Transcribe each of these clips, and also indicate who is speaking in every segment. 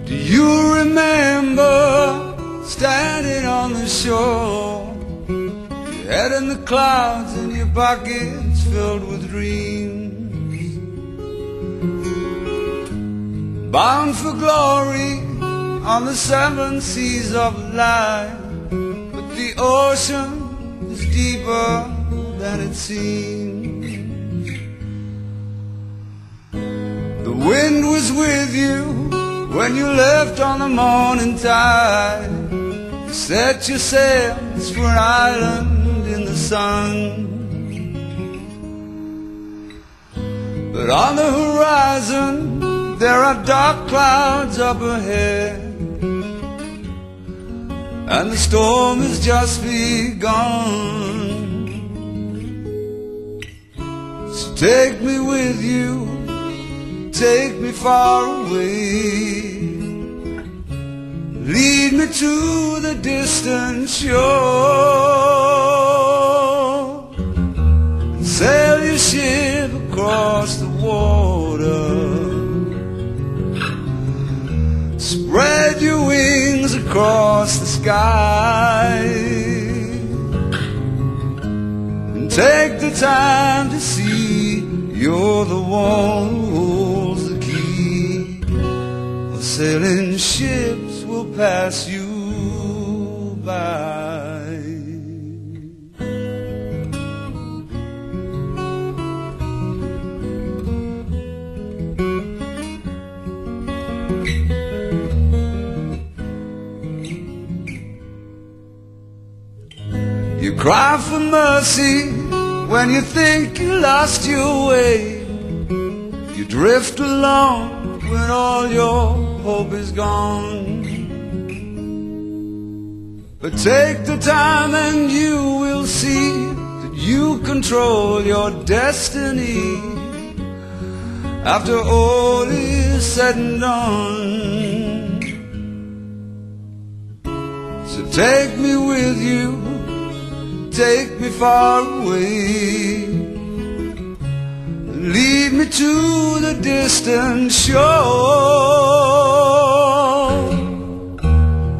Speaker 1: Do you remember standing on the shore, your head in the clouds and your pockets filled with dreams, bound for glory on the seven seas of life? But the ocean is deeper than it seems. The wind was with you when you left on the morning tide. You set your sails for an island in the sun. But on the horizon there are dark clouds up ahead, and the storm has just begun. So take me with you, take me far away, lead me to the distant shore, and sail your ship across the water. Spread your wings across the sky, and take the time to see you're the one who holds the key. The sailing ships will pass you by. You cry for mercy when you think you lost your way. You drift along when all your hope is gone. But take the time and you will see that you control your destiny. After all is said and done, so take me with you, take me far away, lead me to the distant shore,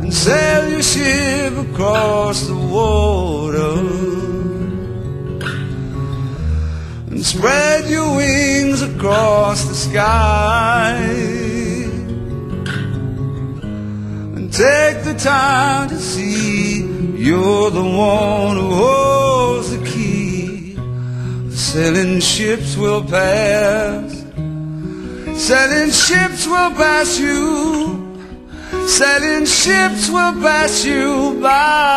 Speaker 1: and sail your ship across the water, and spread your wings across the sky, and take the time to see you're the one who holds the key. The sailing ships will pass, sailing ships will pass you, sailing ships will pass you by.